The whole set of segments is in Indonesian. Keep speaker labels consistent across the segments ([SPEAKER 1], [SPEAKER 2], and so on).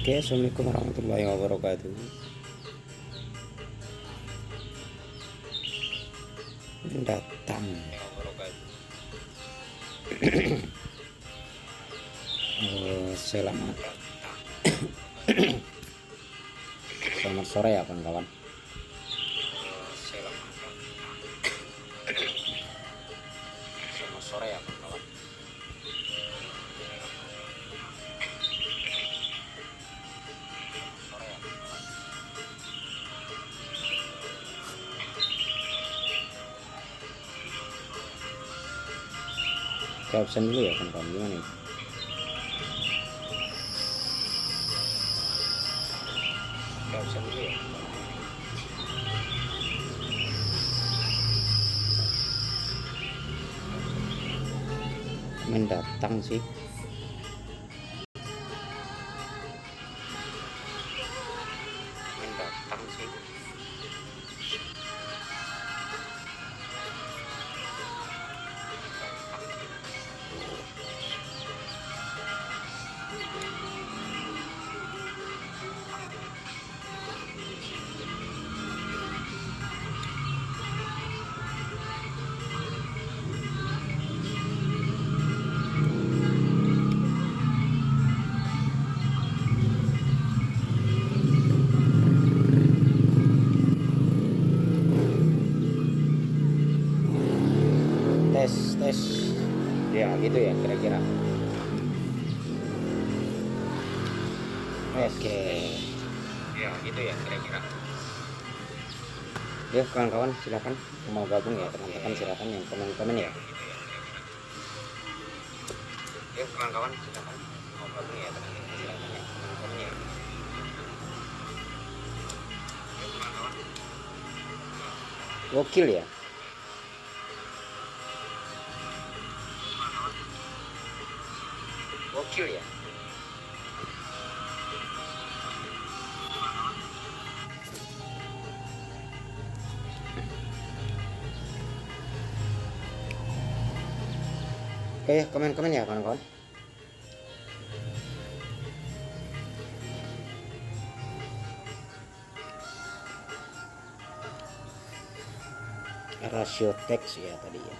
[SPEAKER 1] Oke, assalamualaikum warahmatullahi wabarakatuh. Datang. Selamat selamat sore ya kawan-kawan. Selamat sore ya kawan-kawan. Saya absen dulu ya kawan-kawan, gimana nih? Saya absen dulu ya. Mendatang sih. Mendatang sih. Tes ya gitu ya kira-kira. Oke ya gitu ya kira-kira. Ya kawan-kawan, silakan mau gabung ya teman-teman, silakan yang komen-komen ya. Ya kawan-kawan, silakan mau gabung ya teman-teman, silakan yang komen-komen ya. Ya kawan-kawan, gokil ya. Gokil ya. Oke, komen-komen ya kawan-kawan. Rasio teks ya tadi ya.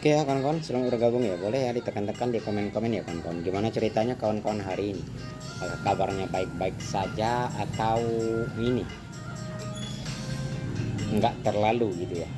[SPEAKER 1] Oke ya kawan-kawan, selamat bergabung ya. Boleh ya ditekan-tekan di komen-komen ya kawan-kawan. Gimana ceritanya kawan-kawan hari ini? Kabarnya baik-baik saja atau ini enggak terlalu gitu ya.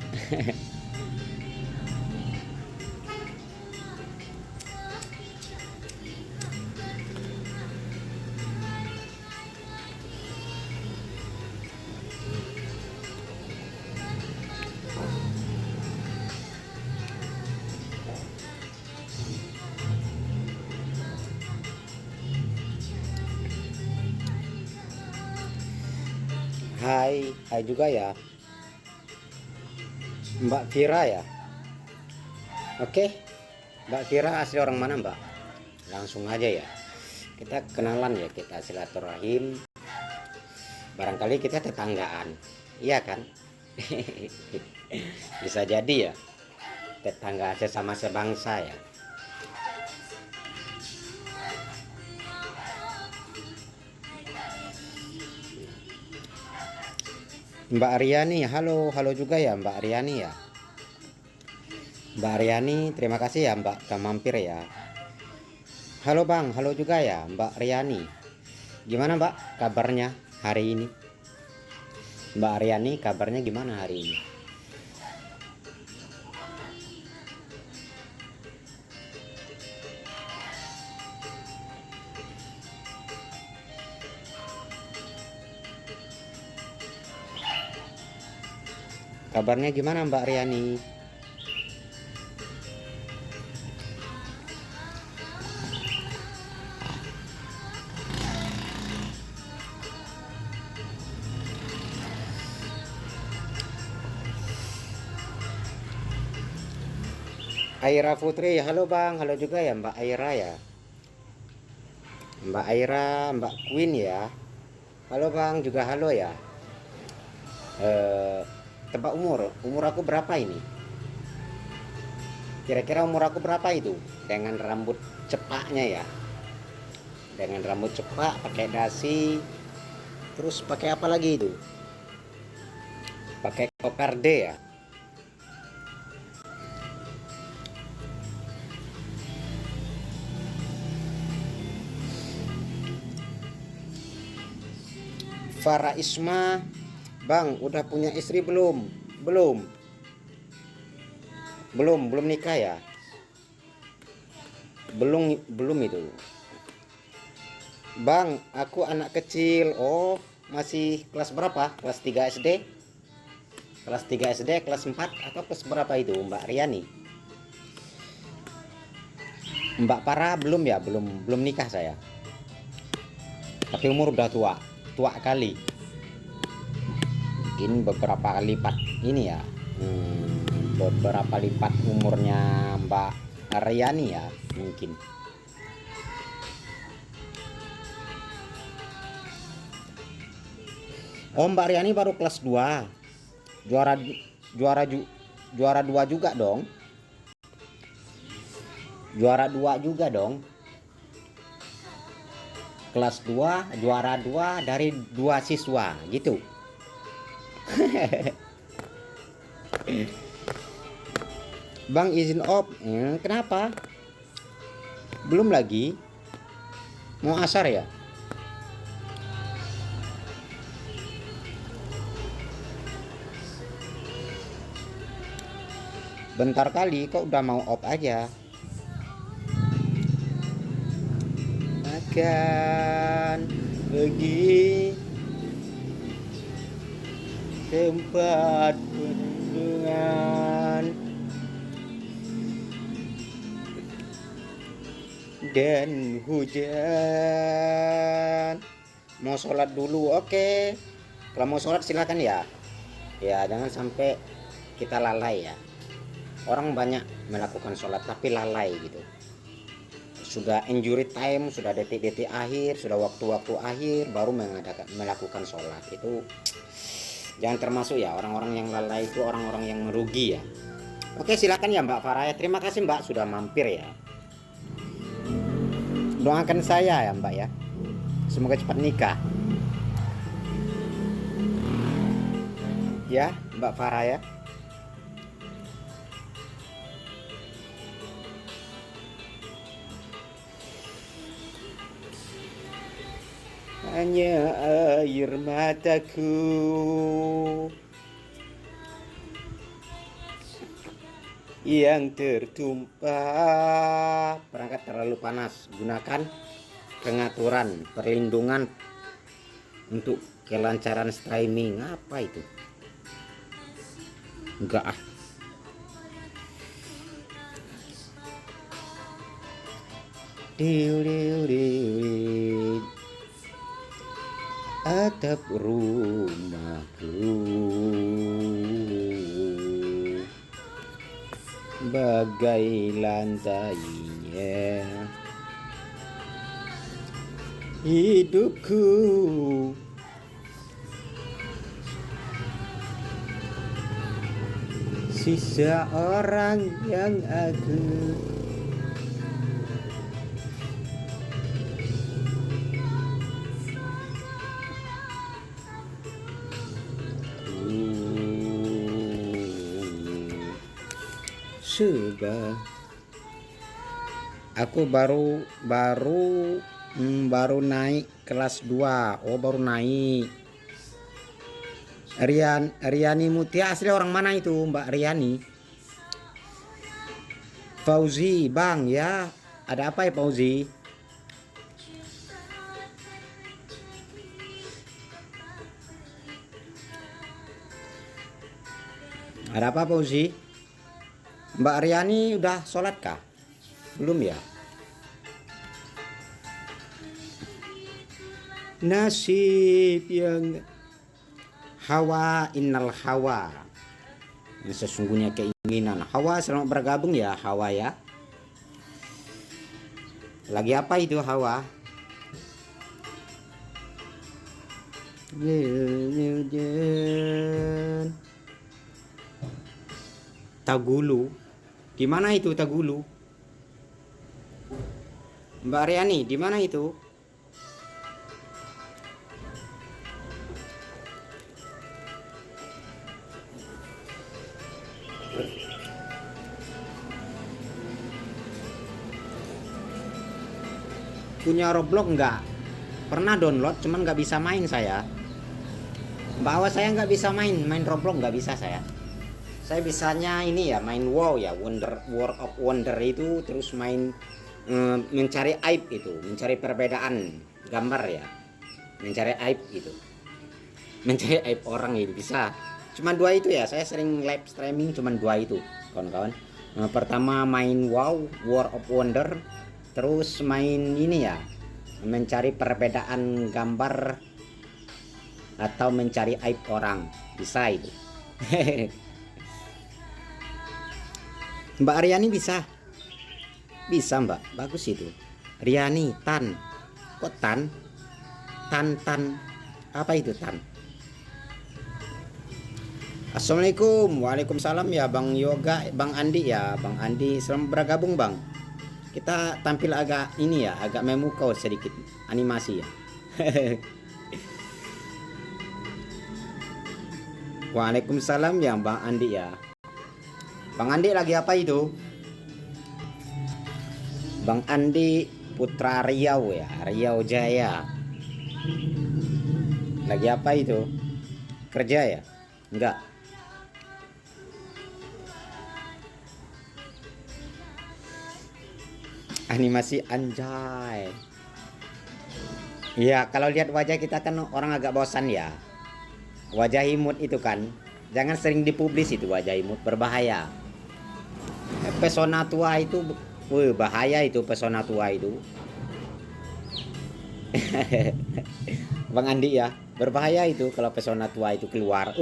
[SPEAKER 1] Hai juga ya Mbak Vira ya. Oke, Mbak Vira asli orang mana Mbak? Langsung aja ya, kita kenalan ya, kita silaturahim. Barangkali kita tetanggaan, iya kan? Bisa jadi ya, tetangga sesama sebangsa ya. Mbak Aryani, halo juga ya Mbak Aryani ya. Mbak Aryani, terima kasih ya Mbak udah mampir ya. Halo Bang, halo juga ya Mbak Aryani. Gimana Mbak kabarnya hari ini? Mbak Aryani kabarnya gimana hari ini? Kabarnya gimana Mbak Aryani? Aira Putri, halo Bang, halo juga ya Mbak Aira ya. Mbak Aira, Mbak Queen ya. Halo Bang, juga halo ya. Eh, Tebak umur aku berapa ini? Kira-kira umur aku berapa itu? Dengan rambut cepaknya ya. Dengan rambut cepak, pakai dasi, terus pakai apa lagi itu? Pakai kokarde ya. Farah Isma, Bang, udah punya istri belum? Belum. Belum nikah ya? Belum itu. Bang, aku anak kecil. Oh, masih kelas berapa? Kelas 3 SD? Kelas 3 SD, kelas 4 atau kelas berapa itu, Mbak Riani? Mbak Para belum ya? Belum nikah saya. Tapi umur udah tua. Tua kali. Mungkin beberapa lipat ini ya. Beberapa lipat umurnya Mbak Riani ya, mungkin. Oh, Mbak Riani baru kelas 2. Juara juara juara 2 juga dong. Juara 2 juga dong. Kelas 2, juara 2 dari 2 siswa gitu. Bang izin op. Kenapa? Belum lagi. Mau asar ya? Bentar kali kok udah mau op aja. Akan pergi tempat perlindungan dan hujan. Mau sholat dulu, oke. Kalau mau sholat silakan ya. Ya jangan sampai kita lalai ya. Orang banyak melakukan sholat tapi lalai gitu. Sudah injury time, sudah detik-detik akhir, sudah waktu-waktu akhir baru melakukan sholat. Itu jangan termasuk ya, orang-orang yang lalai itu orang-orang yang merugi ya. Oke, silakan ya Mbak Farah ya. Terima kasih Mbak sudah mampir ya. Doakan saya ya Mbak ya. Semoga cepat nikah. Ya, Mbak Farah ya. Hanya air mataku yang tertumpah. Perangkat terlalu panas. Gunakan pengaturan perlindungan untuk kelancaran streaming. Apa itu? Enggak ah. Atap rumahku bagai lantainya hidupku, sisa orang yang aku sebab aku baru naik kelas 2. Oh, baru naik. Riani Mutia asli orang mana itu Mbak Riani? Fauzi, Bang ya. Ada apa ya Fauzi? Ada apa Fauzi? Mbak Riani udah sholat kah? Belum ya? Nasib yang hawa innal hawa, yang sesungguhnya keinginan Nginan. Hawa, selamat bergabung ya Hawa ya. Lagi apa itu Hawa? Tagulu. Di mana itu Tagulu? Mbak Aryani, di mana itu? Punya Roblox enggak? Pernah download, cuman nggak bisa main saya. Mbak Awa, saya nggak bisa main Roblox, nggak bisa saya. Saya bisanya ini ya, main WoW ya, World of Wonder itu, terus main mencari aib itu, mencari perbedaan gambar ya, mencari aib gitu, mencari aib orang itu bisa. Cuman dua itu ya, saya sering live streaming cuman dua itu kawan-kawan. Pertama main WoW, World of Wonder, terus main ini ya, mencari perbedaan gambar atau mencari aib orang, bisa itu. Mbak Aryani bisa? Bisa Mbak, bagus itu. Riani, Tan. Kok Tan? Tan. Apa itu Tan? Assalamualaikum. Waalaikumsalam ya Bang Yoga, Bang Andi ya. Bang Andi, selamat bergabung Bang. Kita tampil agak ini ya, agak memukau sedikit animasi ya. Waalaikumsalam ya Bang Andi ya. Bang Andi lagi apa itu? Bang Andi Putra Riau ya, Riau Jaya. Lagi apa itu? Kerja ya? Enggak. Animasi anjay. Iya, kalau lihat wajah kita kan orang agak bosan ya. Wajah imut itu kan, jangan sering dipublis itu wajah imut, berbahaya. Pesona tua itu bahaya itu, pesona tua itu. Bang Andi ya, berbahaya itu kalau pesona tua itu keluar.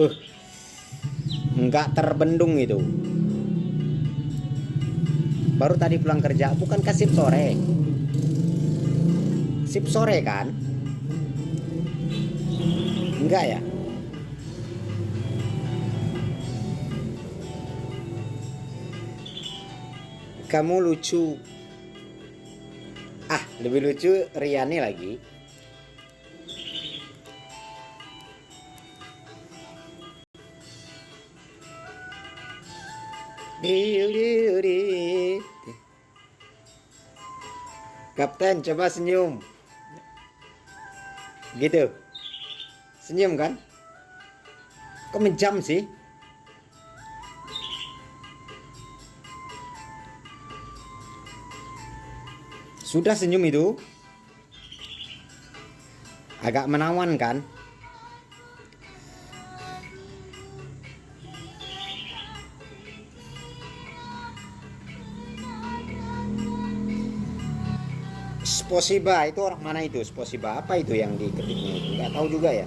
[SPEAKER 1] Enggak terbendung itu. Baru tadi pulang kerja, bukan ke sip sore. Sip sore kan? Enggak ya? Kamu lucu. Lebih lucu Riani lagi. Kapten, coba senyum. Gitu. Senyum kan? Kok menjam sih? Sudah senyum itu? Agak menawan kan? Sposiba itu orang mana itu? Sposiba apa itu yang diketiknya itu? Nggak tahu juga ya.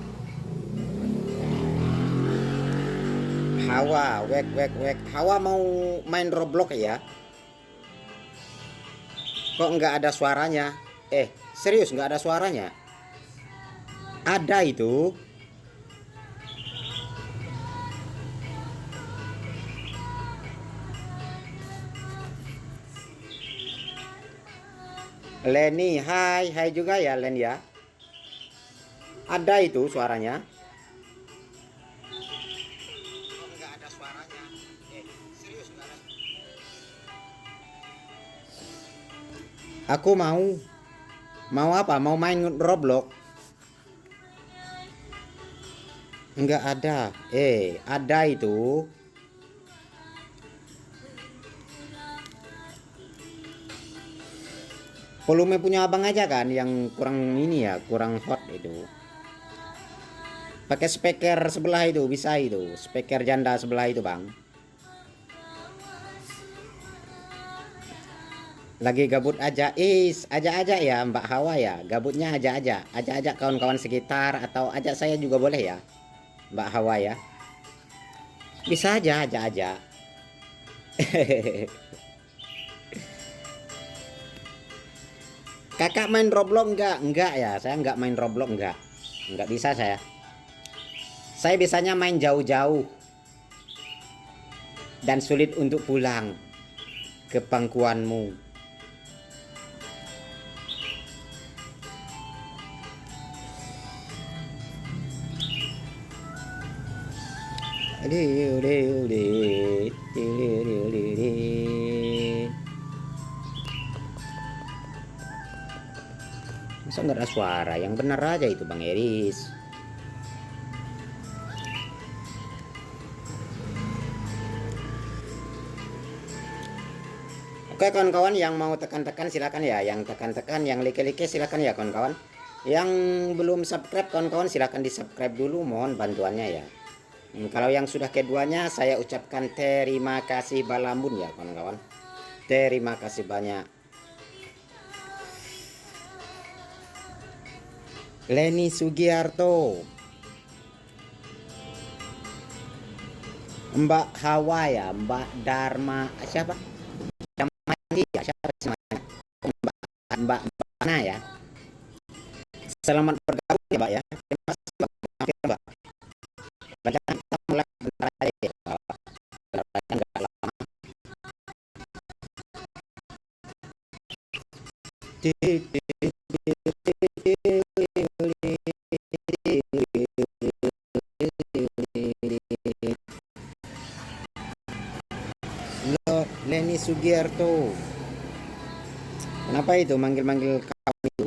[SPEAKER 1] Hawa, wek. Hawa mau main Roblox ya? Kok nggak ada suaranya? Serius nggak ada suaranya? Ada itu. Leni, hai juga ya Len ya. Ada itu suaranya. Nggak ada suaranya. Serius nggak ada. Aku mau apa? Mau main Roblox? Enggak ada. Ada itu. Volume punya abang aja kan yang kurang ini ya, kurang hot itu. Pakai speaker sebelah itu bisa itu, speaker janda sebelah itu, Bang. Lagi gabut aja, aja ya Mbak Hawa ya, gabutnya aja kawan-kawan sekitar atau ajak saya juga boleh ya Mbak Hawa ya, bisa aja. Kakak main Roblox enggak? Enggak ya, saya enggak main Roblox enggak. Enggak bisa saya. Saya biasanya main jauh-jauh dan sulit untuk pulang ke pangkuanmu. Masa nggak ada suara? Yang benar aja itu Bang Eris. Oke kawan-kawan, yang mau tekan-tekan silakan ya, yang tekan-tekan, yang like-like silakan ya kawan-kawan. Yang belum subscribe kawan-kawan silakan di subscribe dulu, mohon bantuannya ya. Kalau yang sudah keduanya saya ucapkan terima kasih balambun ya kawan-kawan. Terima kasih banyak. Leni Sugiarto, Mbak Hawa ya, Mbak Dharma, siapa? Ya, siapa namanya? Mbak Ana ya. Selamat bergabung ya Mbak ya. Terima kasih Mbak. Mbak. Bacaan kita mulai bentar aja ya. Nggak lama. Leni Sugiarto. Kenapa itu manggil-manggil kamu itu?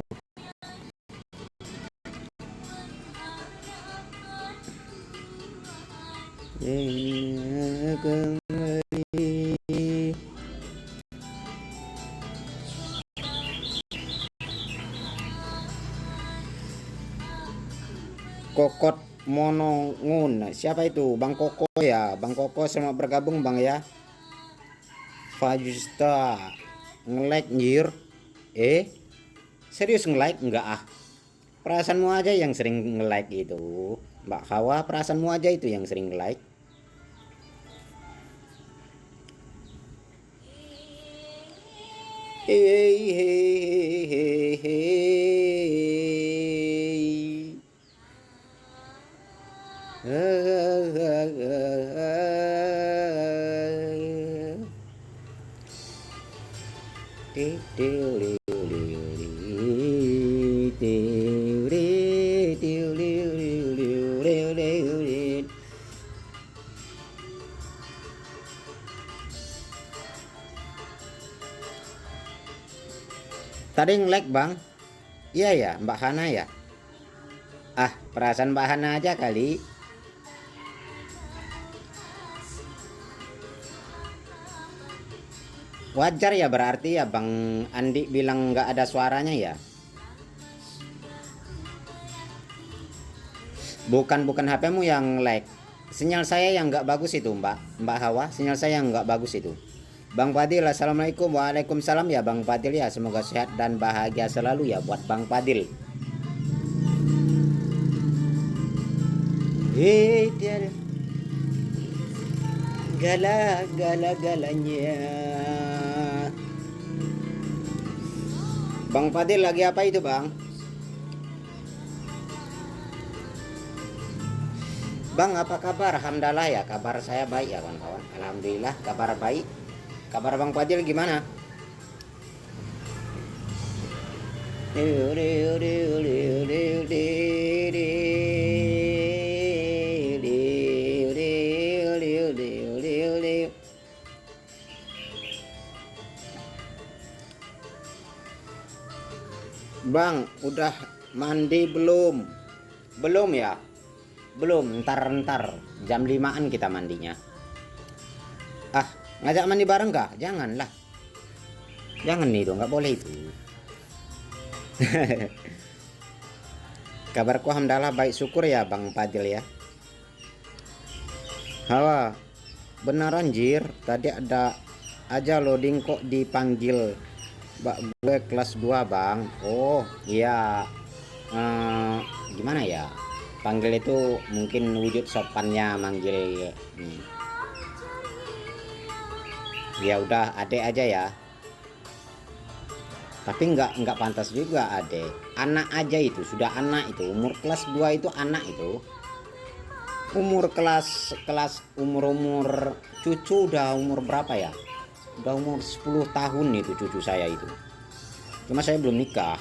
[SPEAKER 1] Kokot Monongun. Siapa itu? Bang Koko ya. Bang Koko selamat bergabung Bang ya. Fajusta nge-like nyir. Serius nge-like? Enggak ah. Perasaanmu aja yang sering nge-like itu. Mbak Hawa, perasaanmu aja itu yang sering nge-like. Hei hei hei Tadi nge-like Bang. Iya ya, Mbak Hana ya. Perasaan Mbak Hana aja kali. Wajar ya berarti ya Bang Andi bilang nggak ada suaranya ya. Bukan HP-mu yang like. Sinyal saya yang nggak bagus itu Mbak Hawa. Sinyal saya yang nggak bagus itu. Bang Fadil, assalamualaikum. Waalaikumsalam ya Bang Fadil ya. Semoga sehat dan bahagia selalu ya buat Bang Fadil. Tiada galanya. Bang Fadil lagi apa itu Bang? Bang apa kabar? Alhamdulillah ya, kabar saya baik ya kawan-kawan. Alhamdulillah kabar baik. Kabar Bang Fadil gimana? Bang, udah mandi belum? Belum ya? Belum, ntar jam 5-an kita mandinya. Ngajak mandi bareng kah? Janganlah. Jangan itu, nggak boleh itu. Kabarku alhamdulillah baik, syukur ya Bang Fadil ya. Hawa, benar anjir, tadi ada aja loading kok dipanggil. Mbak gue kelas 2 Bang. Oh iya, gimana ya? Panggil itu mungkin wujud sopannya manggil. Ya udah adek aja ya. Tapi nggak pantas juga adek. Anak aja itu, sudah anak itu. Umur kelas 2 itu anak itu. Umur umur cucu udah umur berapa ya? Udah umur 10 tahun itu cucu saya itu. Cuma saya belum nikah.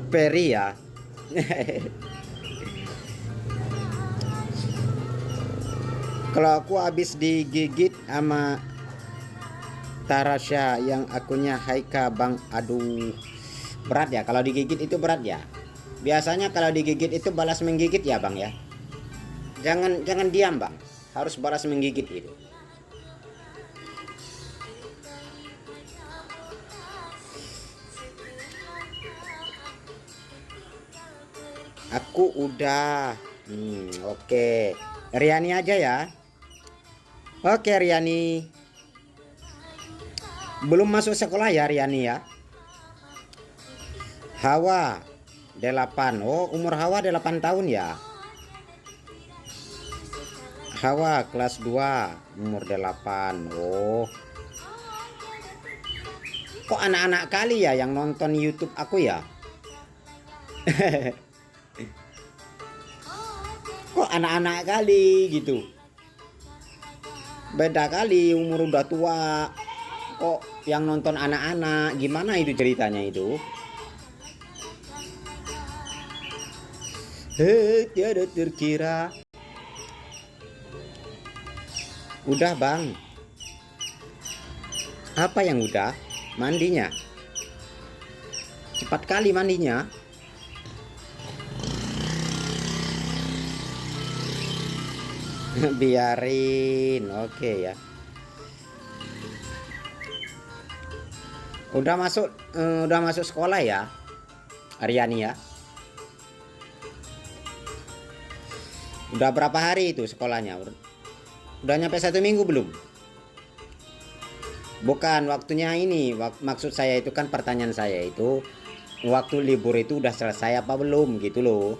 [SPEAKER 1] Peri ya. Kalau aku habis digigit sama Tarasya yang akunnya Haika Bang, aduh berat ya kalau digigit itu, berat ya. Biasanya kalau digigit itu balas menggigit ya Bang ya. Jangan diam Bang, harus balas menggigit itu. Aku udah oke. Riani aja ya. Oke Riani. Belum masuk sekolah ya Riani ya. Hawa 8. Oh, umur Hawa 8 tahun ya. Hawa kelas 2 umur 8. Oh. Kok anak-anak kali ya yang nonton YouTube aku ya? Kok anak-anak kali gitu. Beda kali, umur udah tua. Kok yang nonton anak-anak, gimana itu ceritanya itu? Tiada terkira. Udah Bang. Apa yang udah? Mandinya. Cepat kali mandinya. Biarin, oke ya. Udah masuk sekolah ya Aryani ya. Udah berapa hari itu sekolahnya? Udah nyampe 1 minggu belum? Bukan, waktunya ini. Maksud saya itu kan, pertanyaan saya itu, waktu libur itu udah selesai apa belum gitu loh.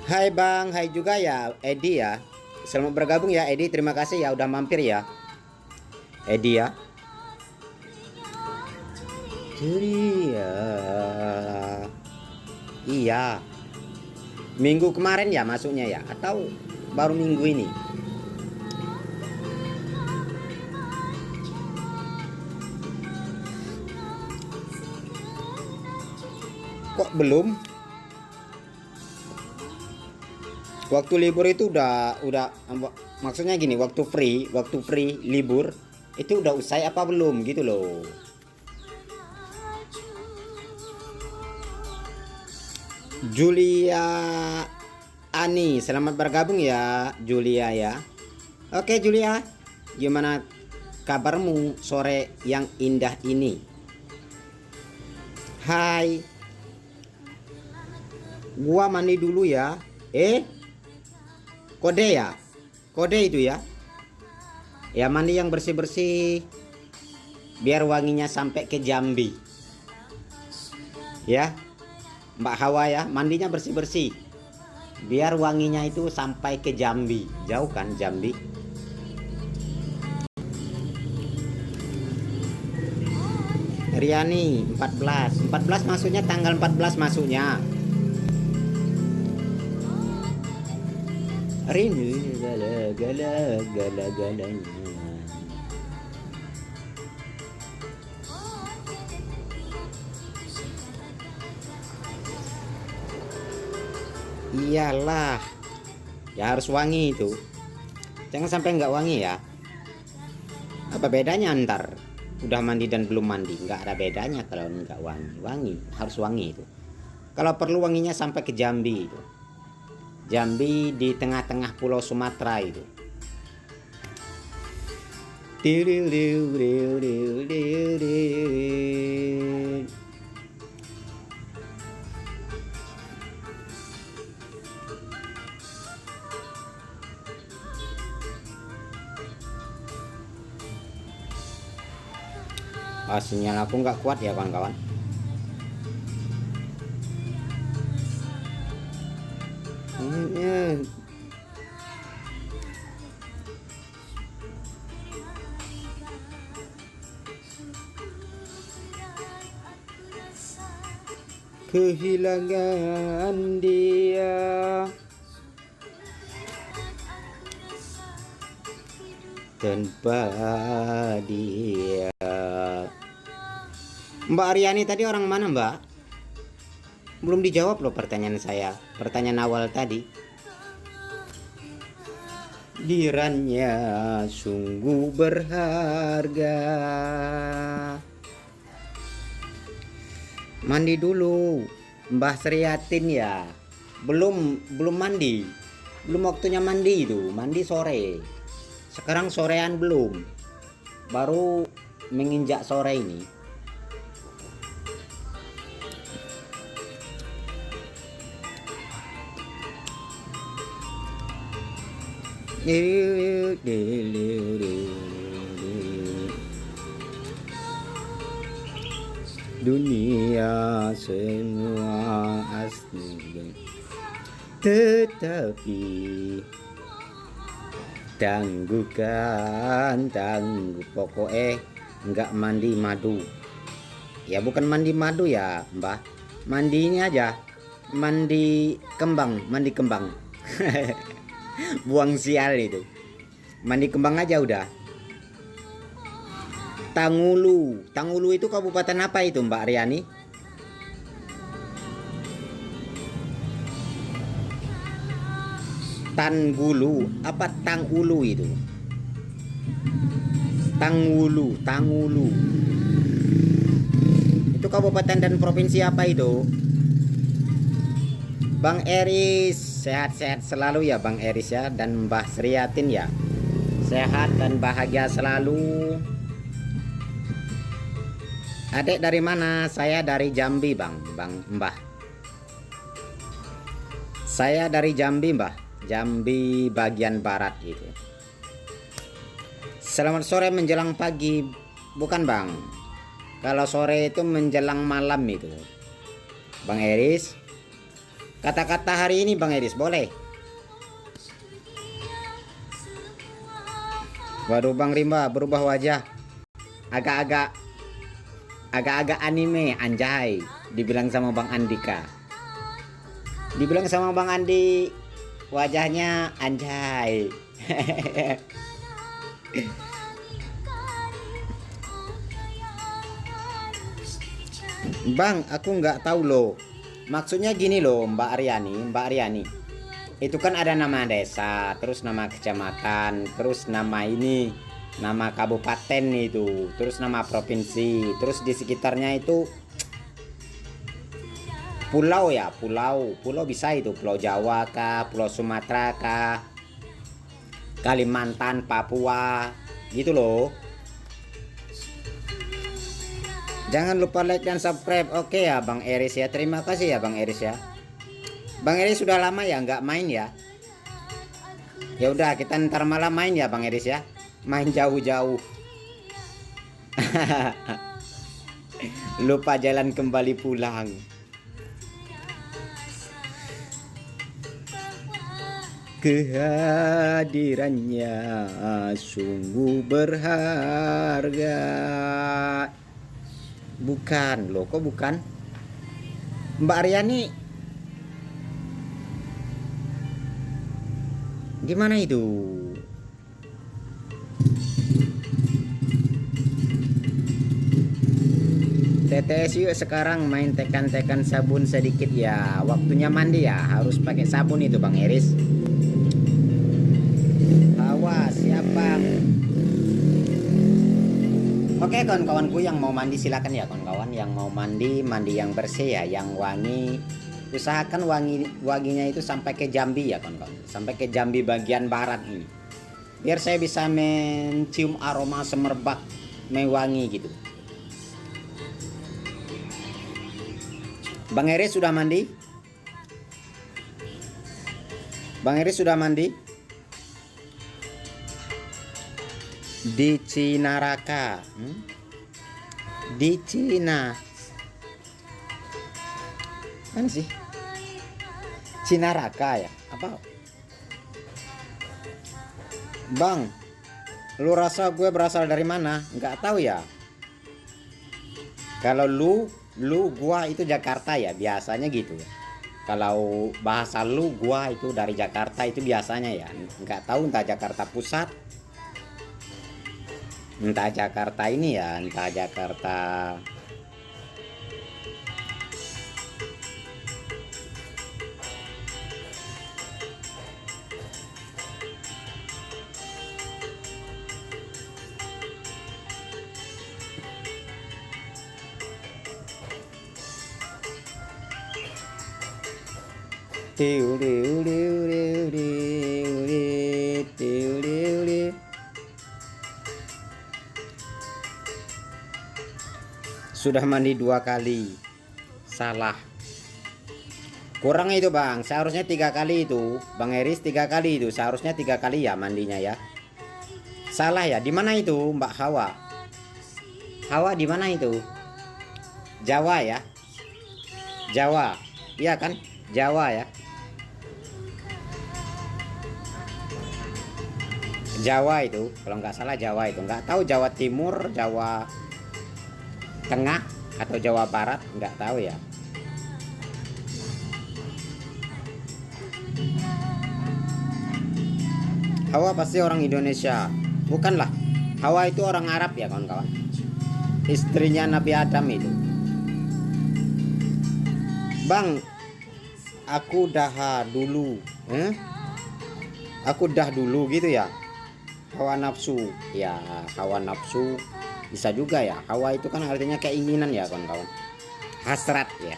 [SPEAKER 1] Hai Bang, hai juga ya Edi ya. Selamat bergabung ya Edi, terima kasih ya udah mampir ya Edi ya. Ceria. Iya. Minggu kemarin ya masuknya ya, atau baru minggu ini? Kok belum? Waktu libur itu udah maksudnya gini, waktu free libur itu udah usai apa belum gitu loh. Julia Ani, selamat bergabung ya Julia ya. Oke Julia, gimana kabarmu sore yang indah ini? Hai. Gua mandi dulu ya. Kode ya? Kode itu ya? Ya mandi yang bersih-bersih, biar wanginya sampai ke Jambi. Ya Mbak Hawa ya, mandinya bersih-bersih, biar wanginya itu sampai ke Jambi. Jauh kan Jambi? Riani 14 masuknya, tanggal 14 masuknya. Rindu gala-galanya. Iyalah, ya harus wangi itu. Jangan sampai nggak wangi ya. Apa bedanya ntar udah mandi dan belum mandi? Nggak ada bedanya kalau nggak wangi. Wangi, harus wangi itu. Kalau perlu wanginya sampai ke Jambi itu. Jambi di tengah-tengah pulau Sumatera itu. Sinyal aku nggak kuat ya kawan-kawan. kehilangan dia. Tanpa dia. Mbak Aryani tadi orang mana, Mbak? Belum dijawab loh pertanyaan saya. Pertanyaan awal tadi. Dirannya sungguh berharga. Mandi dulu, Mbah Seriatin ya. Belum mandi. Belum waktunya mandi itu. Mandi sore. Sekarang sorean belum. Baru menginjak sore ini. Dunia semua asli, tetapi tangguh pokoknya enggak mandi madu. Ya bukan mandi madu ya Mbah, mandi ini aja, mandi kembang. Buang sial itu, mandi kembang aja udah. Tangulu itu kabupaten apa itu Mbak Aryani? Tanggulu apa Tangulu itu? Tangulu itu kabupaten dan provinsi apa itu? Bang Eris sehat-sehat selalu ya Bang Eris ya, dan Mbah Seriatin ya, sehat dan bahagia selalu. Adek dari mana? Saya dari Jambi Mbah. Saya dari Jambi Mbah, Jambi bagian barat gitu. Selamat sore menjelang pagi, bukan Bang? Kalau sore itu menjelang malam itu, Bang Eris. Kata-kata hari ini Bang Eris boleh? Waduh Bang Rimba berubah wajah, agak-agak anime, anjay. Dibilang sama Bang Andika, dibilang sama Bang Andi, wajahnya anjay. Bang, aku nggak tahu loh. Maksudnya gini loh Mbak Aryani. Itu kan ada nama desa, terus nama kecamatan, terus nama ini, nama kabupaten itu, terus nama provinsi, terus di sekitarnya itu pulau ya, pulau bisa itu, Pulau Jawa kah, Pulau Sumatera kah, Kalimantan, Papua, gitu loh. Jangan lupa like dan subscribe. Oke ya Bang Eris ya, terima kasih ya Bang Eris ya. Bang Eris sudah lama ya nggak main ya. Ya udah kita ntar malam main ya Bang Eris ya, main jauh-jauh. Lupa jalan kembali pulang. Kehadirannya sungguh berharga. Bukan loh, kok bukan? Mbak Aryani gimana itu? TTS yuk sekarang main tekan-tekan sabun sedikit ya. Waktunya mandi ya, harus pakai sabun itu Bang Eris. Awas siapa? Oke kawan-kawanku yang mau mandi silakan ya kawan-kawan, yang mau mandi yang bersih ya, yang wangi. Usahakan wanginya itu sampai ke Jambi ya kawan-kawan, sampai ke Jambi bagian barat ini, biar saya bisa mencium aroma semerbak mewangi gitu. Bang Eris sudah mandi? Bang Eris sudah mandi? Di Cinaraka, di Cina kan sih, Cinaraka ya apa? Bang, lu rasa gue berasal dari mana? Nggak tahu ya. Kalau lu Lu gua itu Jakarta ya biasanya gitu ya. Kalau bahasa lu gua itu dari Jakarta itu biasanya ya. Nggak tahu entah Jakarta Pusat, entah Jakarta ini ya, entah Jakarta. Tiu, tiu, tiu, tiu, tiu, tiu, tiu, tiu, tiu. Sudah mandi 2 kali. Salah. Kurang itu bang, seharusnya 3 kali itu. Bang Eris 3 kali itu, seharusnya 3 kali ya mandinya ya. Salah ya, di mana itu Mbak Hawa? Hawa di mana itu? Jawa ya? Jawa, iya kan? Jawa ya? Jawa itu, kalau nggak salah Jawa itu. Nggak tahu Jawa Timur, Jawa Tengah, atau Jawa Barat, nggak tahu ya. Hawa pasti orang Indonesia. Bukanlah, Hawa itu orang Arab ya kawan-kawan. Istrinya Nabi Adam itu. Bang, aku dah dulu. Aku dah dulu gitu ya. Hawa nafsu. Ya, hawa nafsu bisa juga ya. Hawa itu kan artinya keinginan ya kawan-kawan. Hasrat ya.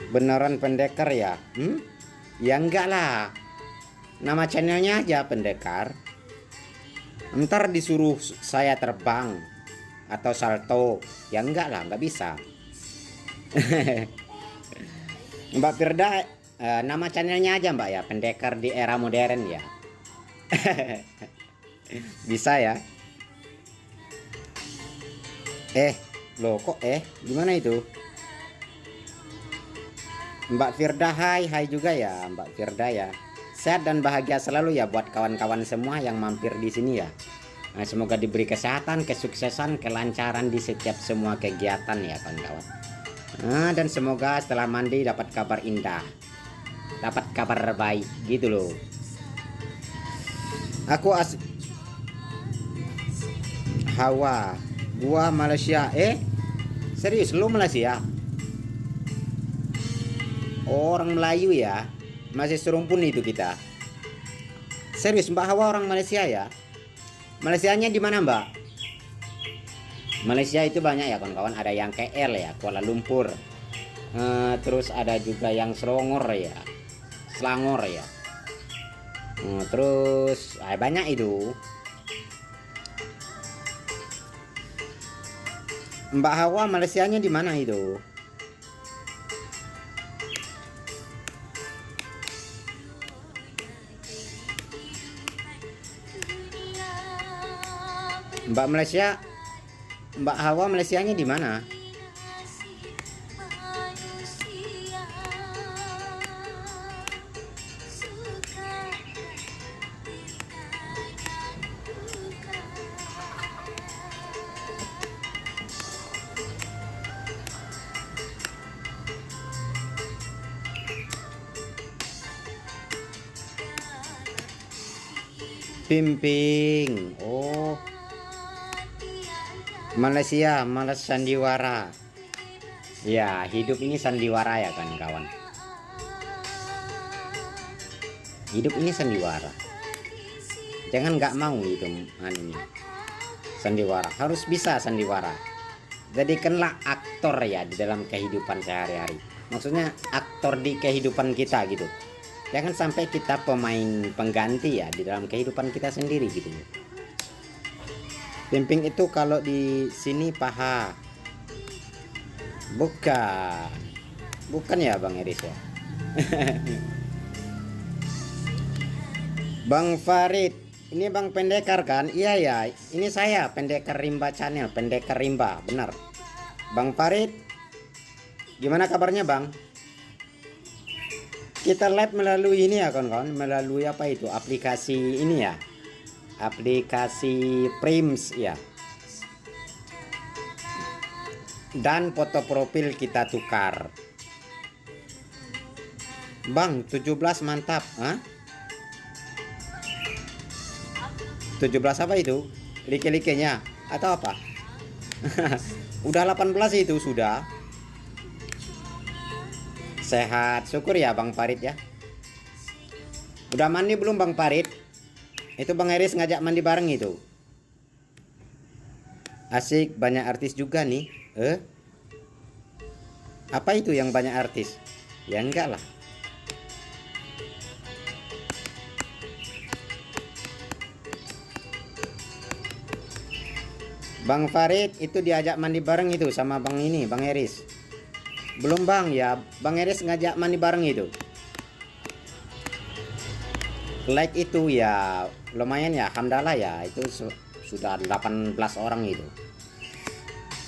[SPEAKER 1] Beneran pendekar ya? Ya enggak lah. Nama channelnya aja pendekar. Ntar disuruh saya terbang atau salto, ya enggak lah, enggak bisa. Mbak Firda, nama channelnya aja Mbak ya, pendekar di era modern ya. Bisa ya. Loh kok gimana itu? Mbak Firda, hai juga ya Mbak Firda ya. Sehat dan bahagia selalu ya buat kawan-kawan semua yang mampir di sini ya. Nah, semoga diberi kesehatan, kesuksesan, kelancaran di setiap semua kegiatan ya kawan-kawan. Nah, dan semoga setelah mandi dapat kabar indah, dapat kabar baik gitu loh. Aku Hawa, gua Malaysia. Serius lu Malaysia? Orang Melayu ya, masih serumpun itu kita. Serius Mbak Hawa orang Malaysia ya? Malaysianya di mana Mbak? Malaysia itu banyak ya kawan-kawan. Ada yang KL ya, Kuala Lumpur. Terus ada juga yang Selangor ya, Selangor ya. Terus banyak itu. Mbak Hawa Malaysianya di mana itu? Mbak Malaysia, Mbak Hawa Malaysianya di mana? Pimping. Oh, Malaysia, malas sandiwara. Ya, hidup ini sandiwara ya kan kawan. Hidup ini sandiwara. Jangan nggak mau itu ini. Sandiwara, harus bisa sandiwara. Jadikanlah aktor ya di dalam kehidupan sehari-hari. Maksudnya aktor di kehidupan kita gitu. Jangan sampai kita pemain pengganti ya di dalam kehidupan kita sendiri gitu. Pimping itu kalau di sini paha. Bukan ya Bang Eris ya. Bang Farid, ini Bang Pendekar kan? Iya ya, ini saya Pendekar Rimba Channel, Pendekar Rimba, benar. Bang Farid, gimana kabarnya Bang? Kita live melalui ini ya kawan-kawan, melalui apa itu? Aplikasi ini ya. Aplikasi Prims ya. dan foto profil kita tukar. Bang, 17 mantap. Hah? 17 apa itu? Like-likenya atau apa? Udah 18 itu sudah. Sehat, syukur ya Bang Farid ya. Udah mandi belum Bang Farid? Itu Bang Eris ngajak mandi bareng itu. Asik, banyak artis juga nih. Apa itu yang banyak artis? Ya enggak lah. Bang Farid itu diajak mandi bareng itu sama Bang ini, Bang Eris. Belum Bang ya, Bang Eris ngajak mandi bareng itu. Like itu ya lumayan ya, alhamdulillah ya, itu sudah 18 orang itu.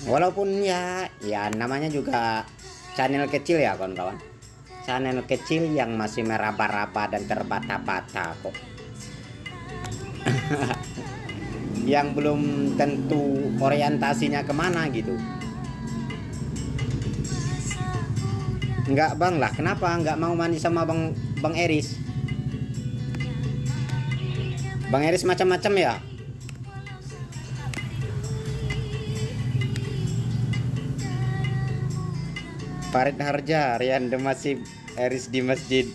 [SPEAKER 1] Walaupun ya namanya juga channel kecil ya kawan-kawan. Channel kecil yang masih meraba-raba dan terbata-bata kok. Yang belum tentu orientasinya kemana gitu. Enggak Bang lah, kenapa enggak mau mandi sama Bang Eris? Bang Eris macam-macam ya. Farid Harja, Rian Demasif, Eris di masjid.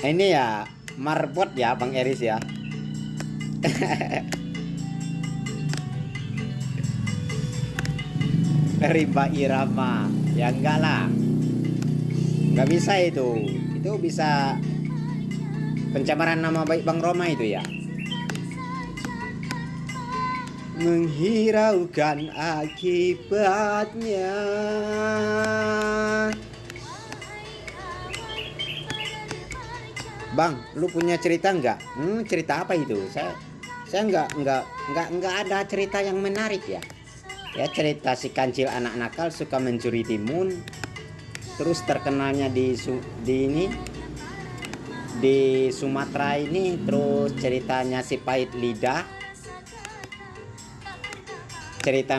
[SPEAKER 1] Ini ya marbot ya Bang Eris ya. Riba irama ya enggak lah, nggak bisa itu bisa pencemaran nama baik Bang Roma itu ya, menghiraukan akibatnya. Bang, lu punya cerita enggak? Cerita apa itu? Saya enggak ada cerita yang menarik ya. Ya cerita si kancil anak nakal suka mencuri timun, terus terkenalnya di Sumatera ini, terus ceritanya si pahit lidah, cerita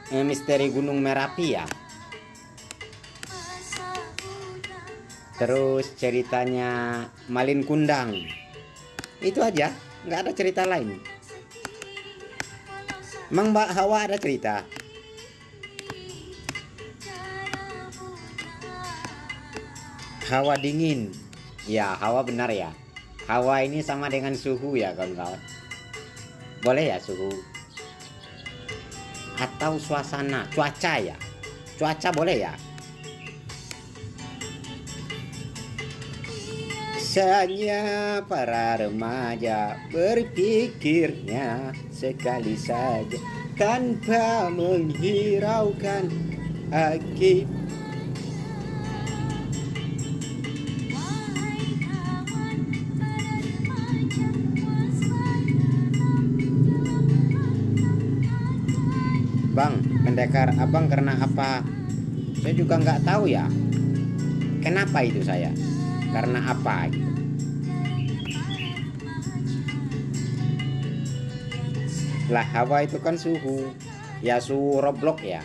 [SPEAKER 1] misteri Gunung Merapi ya, terus ceritanya Malin Kundang, itu aja, nggak ada cerita lain. Emang Mbak Hawa ada cerita? Hawa dingin. Ya, hawa benar ya. Hawa ini sama dengan suhu ya kawan-kawan. Boleh ya suhu? Atau suasana, cuaca ya. Cuaca boleh ya. Biasanya para remaja berpikirnya sekali saja tanpa menghiraukan akibat. Bang, pendekar abang karena apa? Saya juga nggak tahu ya. Kenapa itu saya? Karena apa gitu. Lah Hawa itu kan suhu. Ya suhu Roblox ya.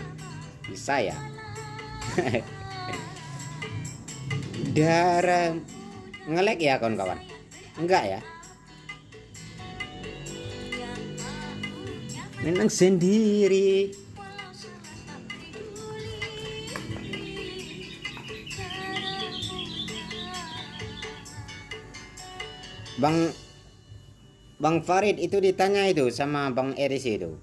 [SPEAKER 1] Bisa ya. Darah ngelek ya kawan-kawan? Enggak ya. Menang sendiri. Bang Farid itu ditanya itu sama Bang Eris itu.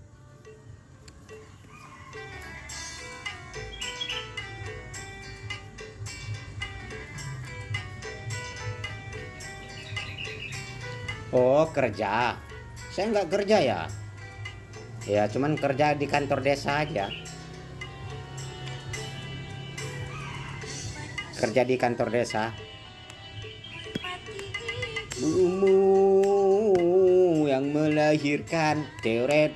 [SPEAKER 1] Oh kerja. Saya nggak kerja ya. Ya cuman kerja di kantor desa aja. Kerja di kantor desa. Bumu yang melahirkan deret.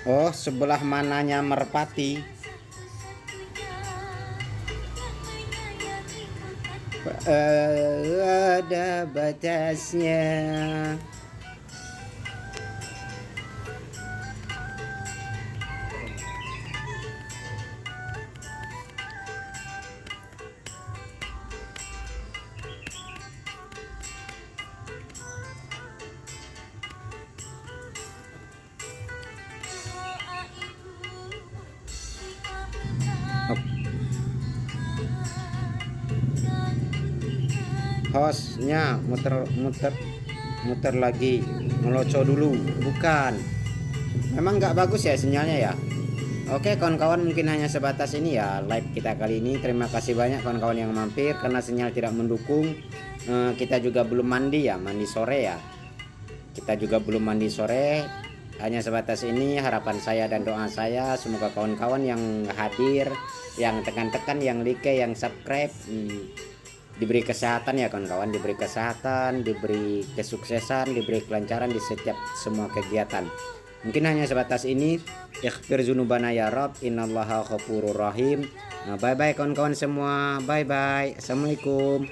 [SPEAKER 1] Oh, sebelah mananya merpati? Ada batasnya. Hostnya muter lagi, ngeloco dulu. Bukan, memang nggak bagus ya sinyalnya ya. Oke kawan-kawan, mungkin hanya sebatas ini ya live kita kali ini. Terima kasih banyak kawan-kawan yang mampir. Karena sinyal tidak mendukung, kita juga belum mandi ya, mandi sore ya. Kita juga belum mandi sore. Hanya sebatas ini harapan saya dan doa saya, semoga kawan-kawan yang hadir, yang tekan-tekan, yang like, yang subscribe, diberi kesehatan ya kawan-kawan, diberi kesehatan, diberi kesuksesan, diberi kelancaran di setiap semua kegiatan. Mungkin hanya sebatas ini. Ighfir dzunubana ya Rabb, innallaha ghafurur rahim. Bye bye kawan-kawan semua. Bye bye. Assalamualaikum.